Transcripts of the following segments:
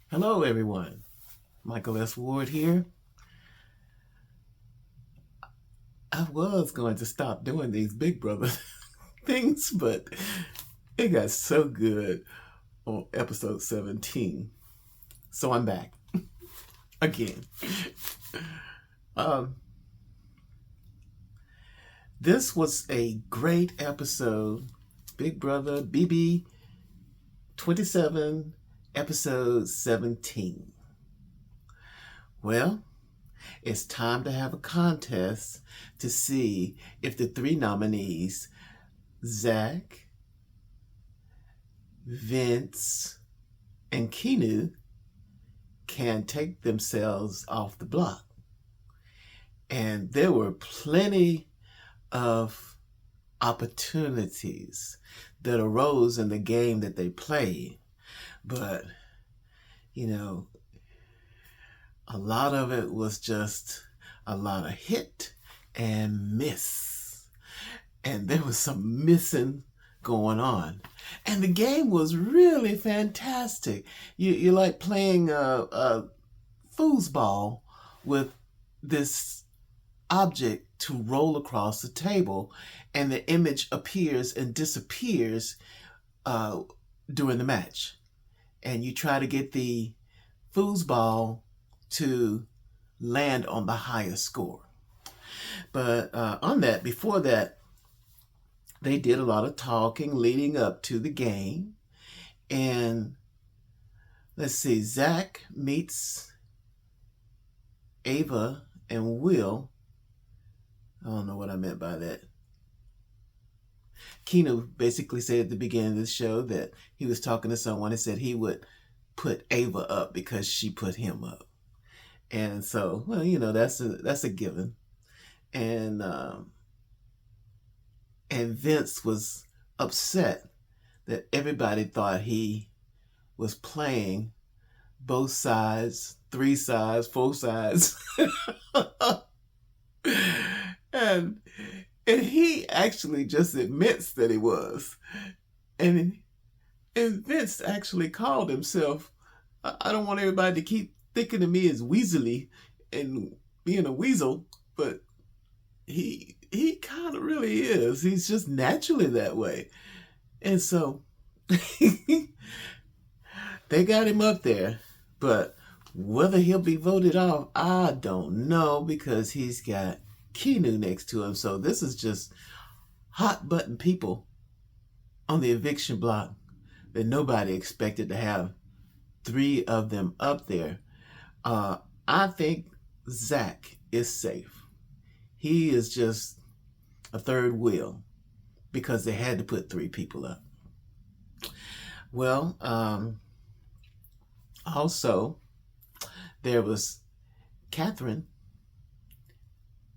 Hello, everyone. Michael S. Ward here. I was going to stop doing these Big Brother things, but it got so good on episode 17. So I'm back again. Um, this was a great episode. Big Brother BB 27, episode 17. Well, it's time to have a contest to see if the three nominees, Zach, Vince, and Keanu, can take themselves off the block. And there were plenty of opportunities that arose in the game that they played. But, a lot of it was just a lot of hit and miss. And there was some missing going on. And the game was really fantastic. You like playing a foosball with this object to roll across the table, and the image appears and disappears during the match. And you try to get the foosball to land on the highest score. But before that, they did a lot of talking leading up to the game. And let's see, Zach meets Ava and Will. I don't know what I meant by that. Keanu basically said at the beginning of the show that he was talking to someone and said he would put Ava up because she put him up. And so, that's a given. And Vince was upset that everybody thought he was playing both sides, 3 sides, 4 sides. and he actually just admits that he was. And Vince actually called himself, I don't want everybody to keep thinking of me as Weasley and being a weasel, but he kind of really is. He's just naturally that way. And so they got him up there, but whether he'll be voted off, I don't know, because he's got Keanu next to him. So this is just hot button people on the eviction block that nobody expected to have 3 of them up there. I think Zach is safe. He is just a third wheel because they had to put 3 people up. Well, also, there was Catherine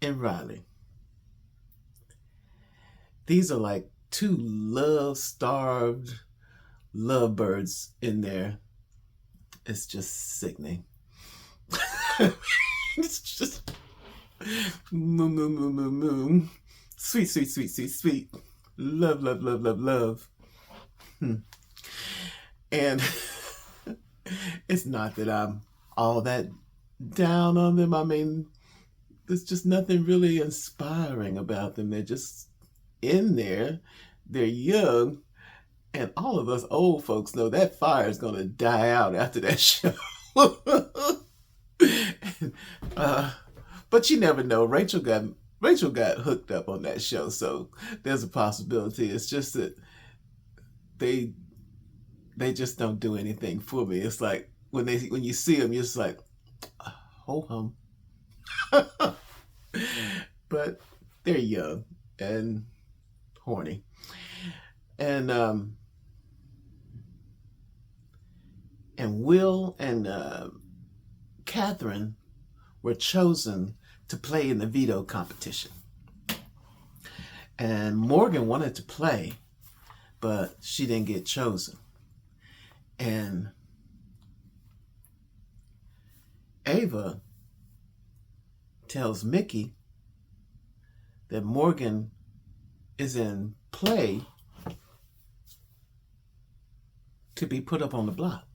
and Riley. These are like 2 love-starved lovebirds in there. It's just sickening. It's just moo, moo, moo, moo, moo. Sweet, sweet, sweet, sweet, sweet. Love, love, love, love, love. And it's not that I'm all that down on them. I mean, there's just nothing really inspiring about them. They're just in there. They're young. And all of us old folks know that fire is going to die out after that show. But you never know. Rachel got hooked up on that show, so there's a possibility. It's just that they just don't do anything for me. It's like when you see them, you're just like, ho hum. But they're young and horny, and Will and Catherine were chosen to play in the veto competition. And Morgan wanted to play, but she didn't get chosen. And Ava tells Mickey that Morgan is in play to be put up on the block.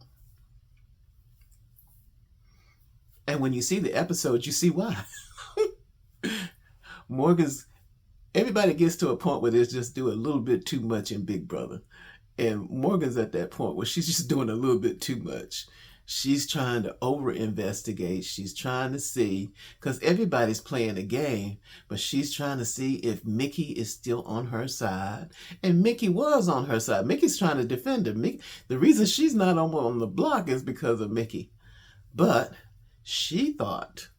And when you see the episode, you see why. Morgan's everybody gets to a point where they just do a little bit too much in Big Brother. And Morgan's at that point where she's just doing a little bit too much. She's trying to over investigate. She's trying to see, because everybody's playing a game, but she's trying to see if Mickey is still on her side. And Mickey was on her side. Mickey's trying to defend her. The reason she's not on the block is because of Mickey. But she thought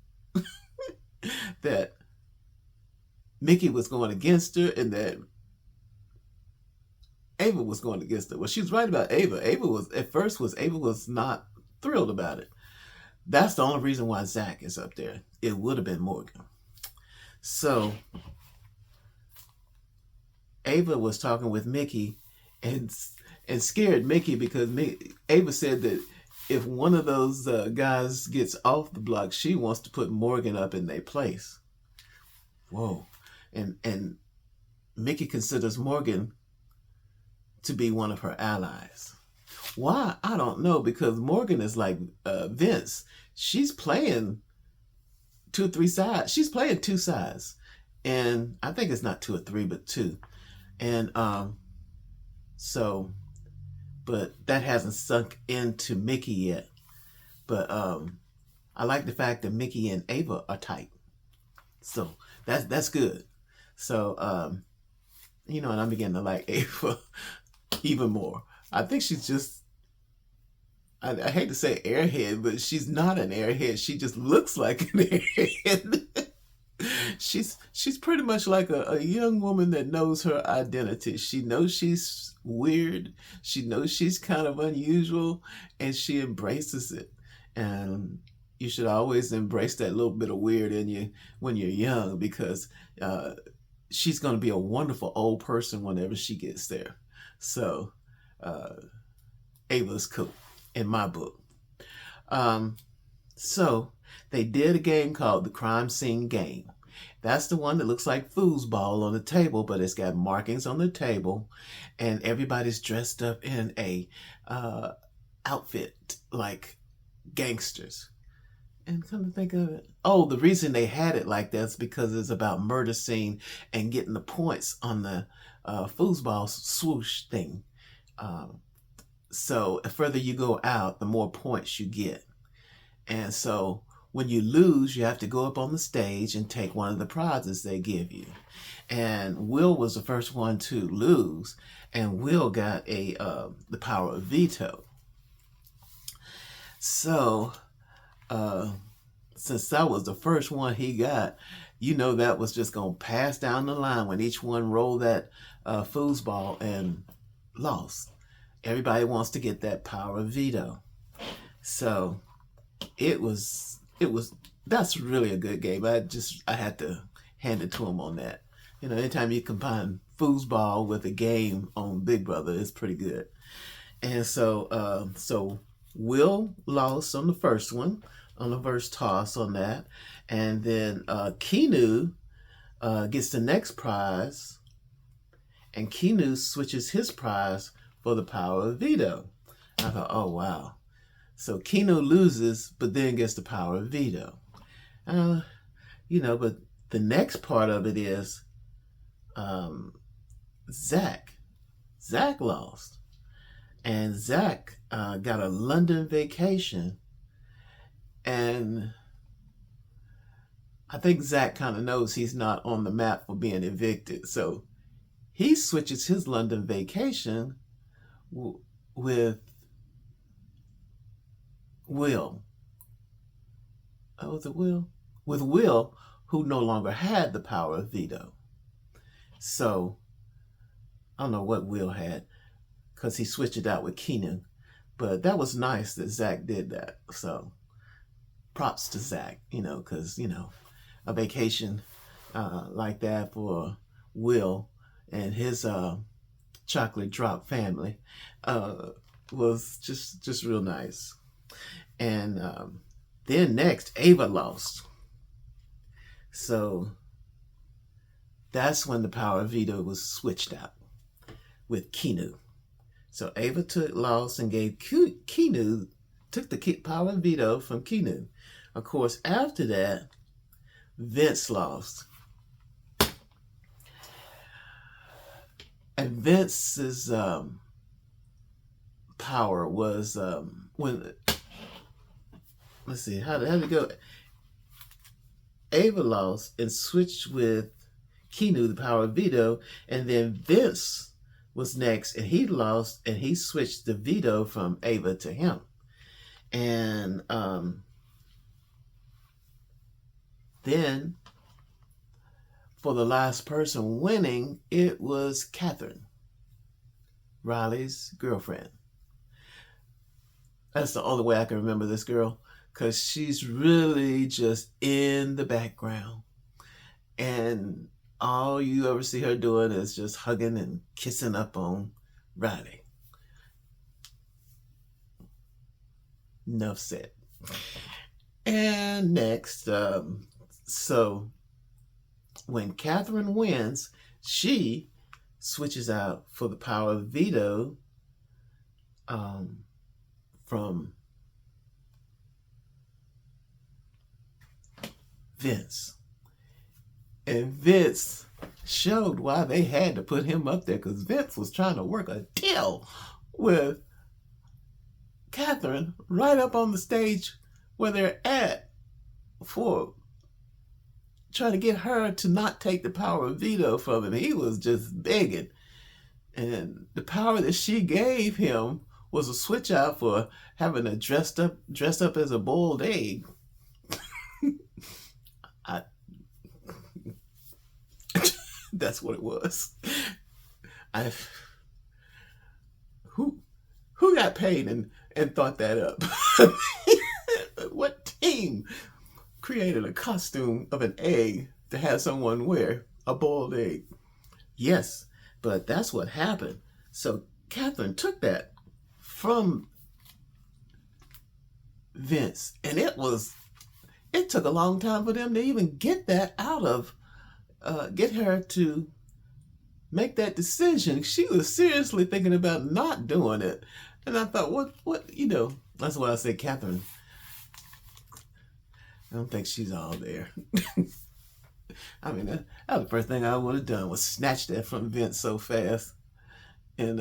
that Mickey was going against her and that Ava was going against her. Well, she was right about Ava. Ava was not thrilled about it. That's the only reason why Zach is up there. It would have been Morgan. So Ava was talking with Mickey and scared Mickey because Ava said that if one of those guys gets off the block, she wants to put Morgan up in their place. Whoa. And Mickey considers Morgan to be one of her allies. Why? I don't know, because Morgan is like Vince. She's playing 2 or 3 sides. She's playing 2 sides. And I think it's not 2 or 3, but 2. And but that hasn't sunk into Mickey yet. But I like the fact that Mickey and Ava are tight. So that's good. So and I'm beginning to like Ava even more. I think she's just, I hate to say airhead, but she's not an airhead. She just looks like an airhead. She's pretty much like a young woman that knows her identity. She knows she's weird. She knows she's kind of unusual, and she embraces it. And you should always embrace that little bit of weird in you when you're young, because she's going to be a wonderful old person whenever she gets there. So Ava's cool in my book. So they did a game called the Crime Scene Game. That's the one that looks like foosball on the table, but it's got markings on the table, and everybody's dressed up in a outfit like gangsters. And come to think of it, the reason they had it like that is because it's about murder scene and getting the points on the foosball swoosh thing. So the further you go out, the more points you get. And so when you lose, you have to go up on the stage and take one of the prizes they give you. And Will was the first one to lose, and Will got the power of veto. So since that was the first one he got, that was just going to pass down the line when each one rolled that foosball and lost. Everybody wants to get that power of veto. So that's really a good game. I had to hand it to him on that. Anytime you combine foosball with a game on Big Brother, it's pretty good. And so Will lost on the first one, on the first toss on that. And then Keanu gets the next prize, and Keanu switches his prize for the power of veto. I thought, oh wow. So Keanu loses, but then gets the power of veto. But the next part of it is Zach. Zach lost. And Zach got a London vacation. And I think Zach kind of knows he's not on the map for being evicted. So he switches his London vacation with Will. Oh, was it Will? With Will, who no longer had the power of veto. So I don't know what Will had, because he switched it out with Kenan. But that was nice that Zach did that. So props to Zach, because, a vacation like that for Will and his chocolate drop family was just real nice. And then next, Ava lost. So that's when the power of veto was switched out with Keanu. So Ava lost and gave Keanu, took the power of veto from Keanu. Of course, after that, Vince lost. And Vince's power was when, let's see, how did it go? Ava lost and switched with Keanu, the power of veto, and then Vince was next and he lost and he switched the veto from Ava to him. And then for the last person winning, it was Catherine, Riley's girlfriend. That's the only way I can remember this girl, because she's really just in the background. And all you ever see her doing is just hugging and kissing up on Riley. Enough said. And next, so when Catherine wins, she switches out for the power of veto from Vince. And Vince showed why they had to put him up there, because Vince was trying to work a deal with Catherine right up on the stage where they're at for trying to get her to not take the power of veto from him. He was just begging. And the power that she gave him was a switch out for having to dress up as a boiled egg. That's what it was. Who got paid and thought that up? What team created a costume of an egg to have someone wear a boiled egg? Yes, but that's what happened. So Catherine took that from Vince, and it took a long time for them to even get that out of, get her to make that decision. She was seriously thinking about not doing it. And I thought, what, that's why I say Catherine, I don't think she's all there. I mean, that was the first thing I would have done, was snatch that from Vince so fast. And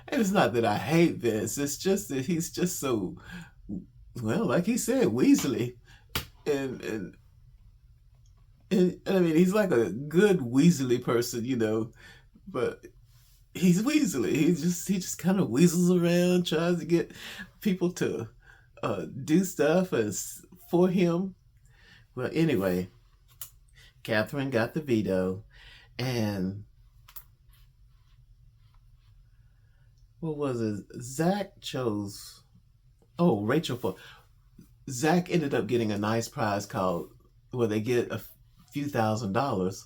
it's not that I hate Vince. It's just that he's just so, well, like he said, Weasley. And I mean, he's like a good Weasley person, but he's Weasley. He just kind of weasels around, tries to get people to do stuff for him. Well, anyway, Catherine got the veto, and what was it? Zach chose. Oh, Zach ended up getting a nice prize called, where they get a few $1,000s.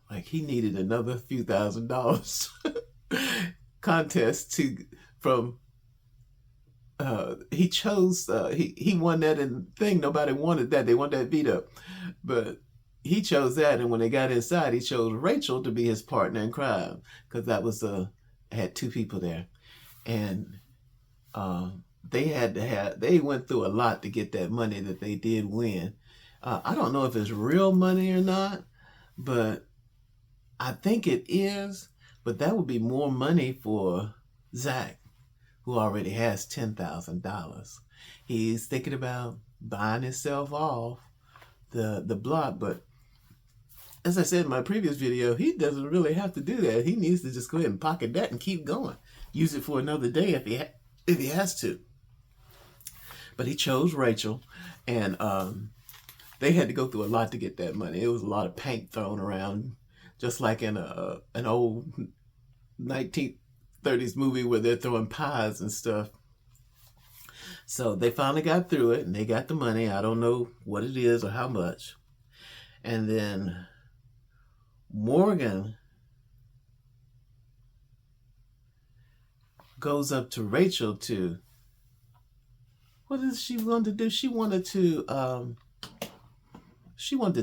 Like, he needed another few $1,000s contest from. He chose. He won that thing. Nobody wanted that. They wanted that veto, but he chose that. And when they got inside, he chose Rachel to be his partner in crime, because that was had two people there, and they went through a lot to get that money that they did win. I don't know if it's real money or not, but I think it is. But that would be more money for Zach, who already has $10,000. He's thinking about buying himself off the block, but as I said in my previous video, he doesn't really have to do that. He needs to just go ahead and pocket that and keep going. Use it for another day if he has to. But he chose Rachel, and they had to go through a lot to get that money. It was a lot of paint thrown around, just like in an old 1930s movie where they're throwing pies and stuff. So they finally got through it, and they got the money. I don't know what it is or how much. And then Morgan goes up to Rachel to, what does she want to do? She wanted to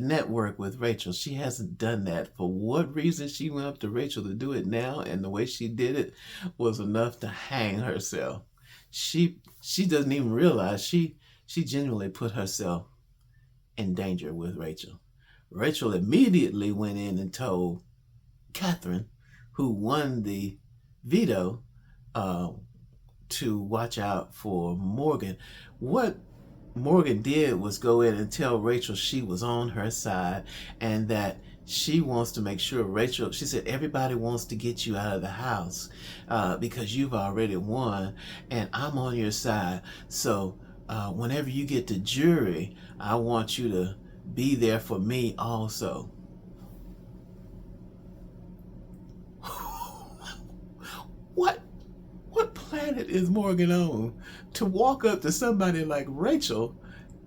network with Rachel. She hasn't done that. For what reason she went up to Rachel to do it now, and the way she did it was enough to hang herself. She doesn't even realize she she genuinely put herself in danger with Rachel. Rachel immediately went in and told Catherine, who won the veto, to watch out for Morgan. What Morgan did was go in and tell Rachel she was on her side and that she wants to make sure Rachel, she said, everybody wants to get you out of the house because you've already won and I'm on your side. So whenever you get to jury, I want you to be there for me also. What planet is Morgan on to walk up to somebody like Rachel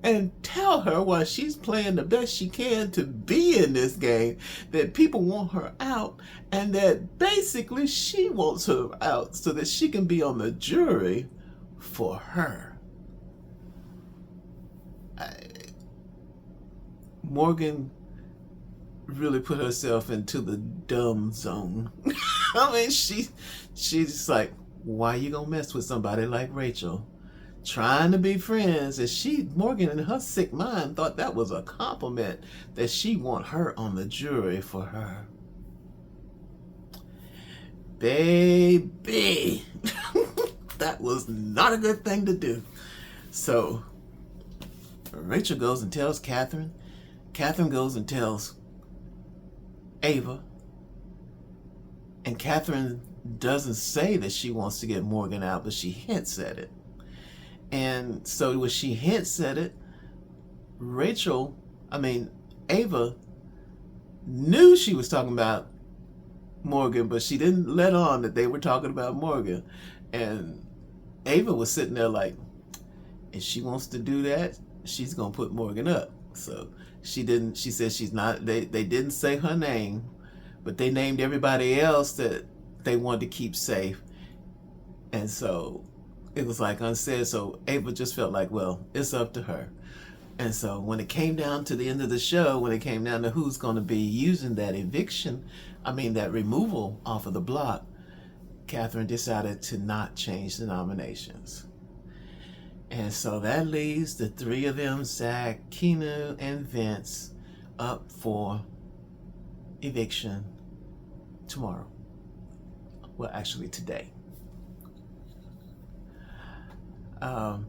and tell her while she's playing the best she can to be in this game that people want her out and that basically she wants her out so that she can be on the jury for her? Morgan really put herself into the dumb zone. I mean, she's like, why you gonna mess with somebody like Rachel? Trying to be friends, and Morgan in her sick mind thought that was a compliment that she want her on the jury for her. Baby, that was not a good thing to do. So Rachel goes and tells Catherine. Catherine goes and tells Ava. And Catherine doesn't say that she wants to get Morgan out, but she hints at it. And so when she hints at it, Ava knew she was talking about Morgan, but she didn't let on that they were talking about Morgan. And Ava was sitting there like, if she wants to do that, she's gonna put Morgan up. So she said she's not, they didn't say her name, but they named everybody else that they wanted to keep safe. And so it was like unsaid. So Ava just felt like, well, it's up to her. And so when it came down to the end of the show, when it came down to who's going to be using that that removal off of the block, Catherine decided to not change the nominations. And so that leaves the three of them, Zach, Keanu, and Vince, up for eviction tomorrow. Well, actually today. I'm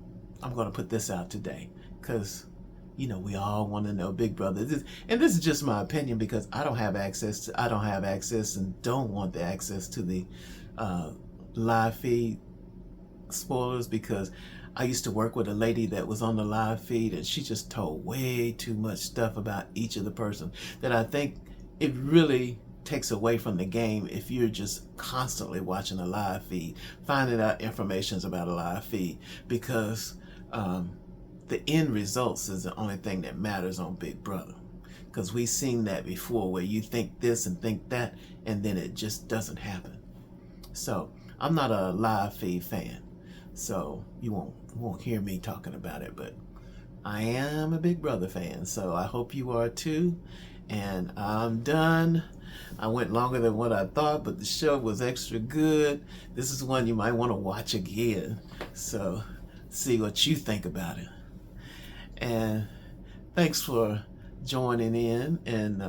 going to put this out today because, we all want to know Big Brother. This is just my opinion because I don't have access and don't want the access to the live feed spoilers, because I used to work with a lady that was on the live feed and she just told way too much stuff about each of the person that I think it really takes away from the game if you're just constantly watching a live feed, finding out information about a live feed, because the end results is the only thing that matters on Big Brother. Because we've seen that before where you think this and think that and then it just doesn't happen. So I'm not a live feed fan, so you won't hear me talking about it, but I am a Big Brother fan, so I hope you are too. And I'm done. I went longer than what I thought, but the show was extra good. This is one you might want to watch again, so see what you think about it. And thanks for joining in and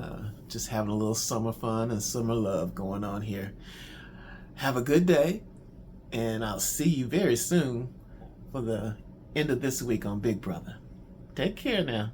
just having a little summer fun and summer love going on here. Have a good day, and I'll see you very soon for the end of this week on Big Brother. Take care now.